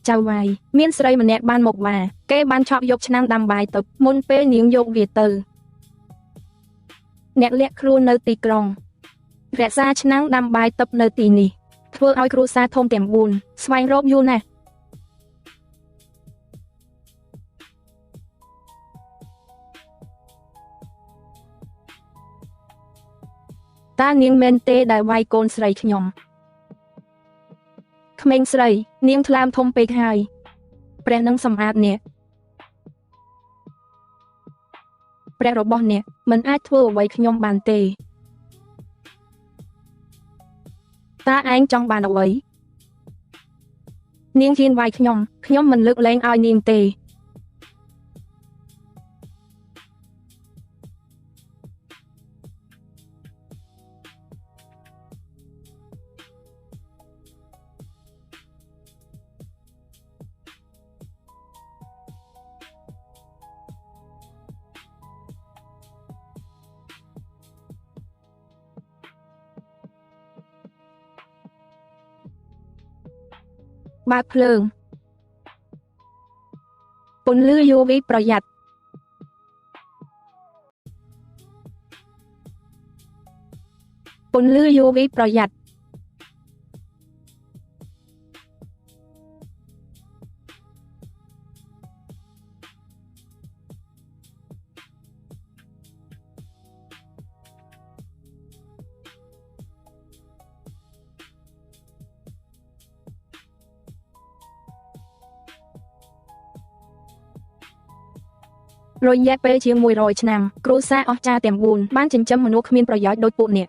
ចៅវាយមានស្រីម្នាក់បានមកថាគេបានឆក់យកឆ្នាំងដាំបាយទៅមុនពេលនាងយកវាទៅអ្នកលាក់ខ្លួននៅទីក្រុងរក្សាឆ្នាំងដាំបាយទឹកនៅទីនេះធ្វើឲ្យគ្រួសារធំទាំង4ស្វែងរកយូរណាស់តានាងមែនទេដែលវាយកូនស្រីខ្ញុំក្មេងស្រីនាងថ្លើមធំពេកហើយព្រះនឹងសម្អាតអ្នកព្រះរបស់អ្នកមិនអាចធ្វើអ្វីខ្ញុំបានទេតាឯងចង់បានអ្វីនាងហ៊ានវាយខ្ញុំមិនលើកលែងឲ្យនាងទេបើកភ្លើងពន្លឺ UV ប្រយ័ត្នពន្លឺ UV ប្រយ័ត្នរយៈពេលជាង100ឆ្នាំគ្រួសារអស្ចារ្យទាំង4បានចិញ្ចឹមមនុស្សគ្មានប្រយោជន៍ដូចពួកអ្នក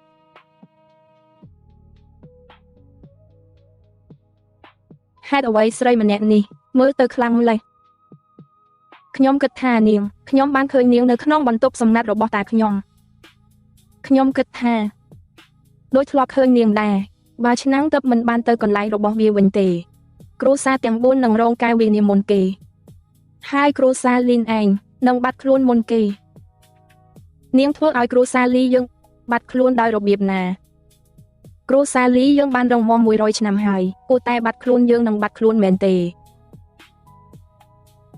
ហេតុអ្វីស្រីម្នាក់នេះមើលទៅខ្លាំងម្ល៉េះខ្ញុំគិតថានាងខ្ញុំបានឃើញនាងនៅក្នុងបន្ទប់សម្ងាត់របស់តាខ្ញុំគិតថាដូចធ្លាប់ឃើញនាងដែរបើឆ្នាំងទឹកមិនបានទៅកន្លែងរបស់វាវិញទេគ្រួសារទាំង4នឹងរងការវិនាសមុនគេហើយគ្រួសារលីនឯងនឹងបាត់ខ្លួនមុនគេនាងធ្វើឲ្យគ្រួសារលីយើងបាត់ខ្លួនដោយរបៀបណាគ្រួសារលីយើងបានរងម100ឆ្នាំហើយគួរតែបាត់ខ្លួនយើងនឹងបាត់ខ្លួនមែនទេ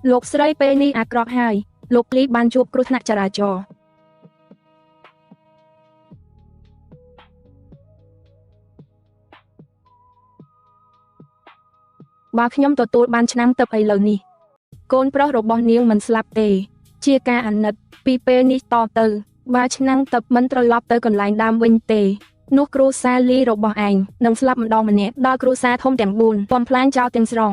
លោកស្រីពេលនេះអាក្រក់ហើយលោកលីបានជួបគ្រោះថ្នាក់ចរាចរណ៍បើខ្ញុំទទួលបានឆ្នាំទឹកឥឡូវនេះកូនប្រុសរបស់នាងមិនស្លាប់ទេជាការអាណិតពីពេលនេះតទៅបើឆ្នាំទឹកមិនត្រឡប់ទៅកន្លែងដើមវិញទេនោះគ្រួសារលីរបស់ឯងនឹងស្លាប់ម្ដងម្នាក់ដល់គ្រួសារធំទាំង4បំផ្លាញចោលទាំងស្រុង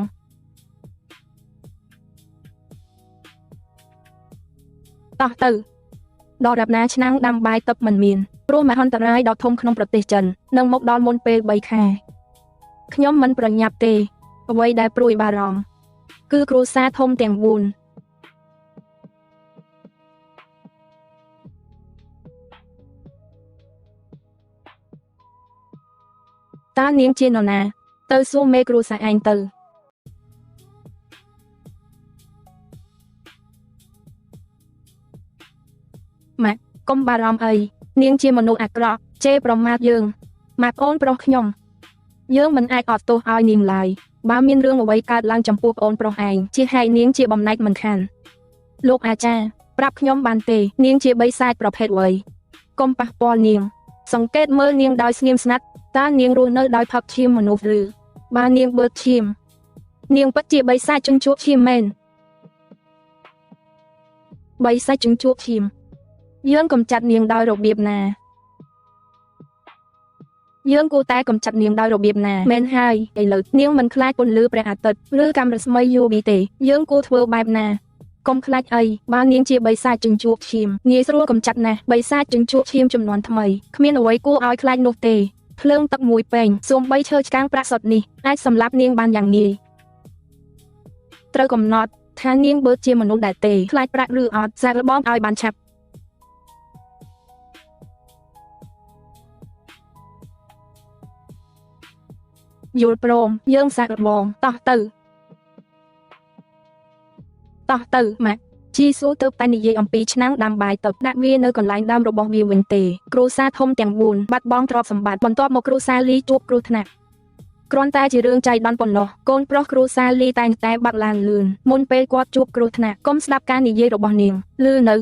តោះទៅដល់រាប់ណាឆ្នាំដាំបាយទឹកមិនមានព្រោះមហន្តរាយដ៏ធំក្នុងប្រទេសចិននឹងមកដល់មុនពេល3ខែខ្ញុំមិនប្រញាប់ទេអ្វីដែលព្រួយបារម្ភគឺគ្រួសារធំទាំង4តើនាងជានរណាទៅសួរមេគ្រួសារឯងទៅម៉ាក់កុំបារម្ភអីនាងជាមនុស្សអាក្រក់ជេរប្រមាថយើងម៉ាក់ប្អូនប្រុសខ្ញុំយើងមិនអាចអត់ទោសឲ្យនាងឡើយបើមានរឿងអ្វីកើតឡើងចំពោះប្អូនប្រុសឯងជាហេតុនាងជាបំណែកមិនខានលោកអាចារ្យប្រាប់ខ្ញុំបានទេនាងជាបិសាចប្រភេទអ្វីកុំប៉ះពាល់នាងសង្កេតមើលនាងដោយស្ងៀមស្ងាត់តើនាងរស់នៅដោយផឹកឈាមមនុស្សឬបើនាងបឺតឈាមនាងពិតជាបិសាចជញ្ជក់ឈាមមែនបិសាចជញ្ជក់ឈាមយើងកំចាត់នាងដោយរបៀបណាយើងគួរតែកំចាត់នាងដោយរបៀបណាមែនហើយឥឡូវនាងមិនខ្លាចពន្លឺព្រះអាទិត្យឬកាំរស្មី UV ទេយើងគួរធ្វើបែបណាកុំខ្លាចអីបើនាងជាបិសាចជញ្ជក់ឈាមងាយស្រួលកំចាត់ណាស់បិសាចជញ្ជក់ឈាមចំនួនថ្មីគ្មានអ្វីគួរឲ្យខ្លាចនោះទេភ្លើងទឹកមួយពេងសូម្បីឈើឆ្កាងប្រាក់សុទ្ធនេះអាចសម្លាប់នាងបានយ៉ាងងាយត្រូវកំណត់ថានាងបឺតជាមនុស្សដែរទេខ្លាចប្រាក់ឬអត់សាកល្បងឲ្យបានឆាប់យល់ព្រមយើងសាកល្បងតោះទៅម៉ាក់ជីស៊ូទៅតែនិយាយអំពីឆ្នាំងដាំបាយទឹកដាក់វានៅកន្លែងដើមរបស់វាវិញទេគ្រួសារធំទាំង4បាត់បង់ទ្រព្យសម្បត្តិបន្ទាប់មកគ្រួសារលីជួបគ្រោះថ្នាក់ គ្រាន់តែជារឿងចៃដន្យប៉ុណ្ណោះកូនប្រុសគ្រួសារលីតែងតែបាក់ឡើងលឿនមុនពេលគាត់ជួបគ្រោះថ្នាក់កុំស្ដាប់ការនិយាយរបស់នាងលឺនៅ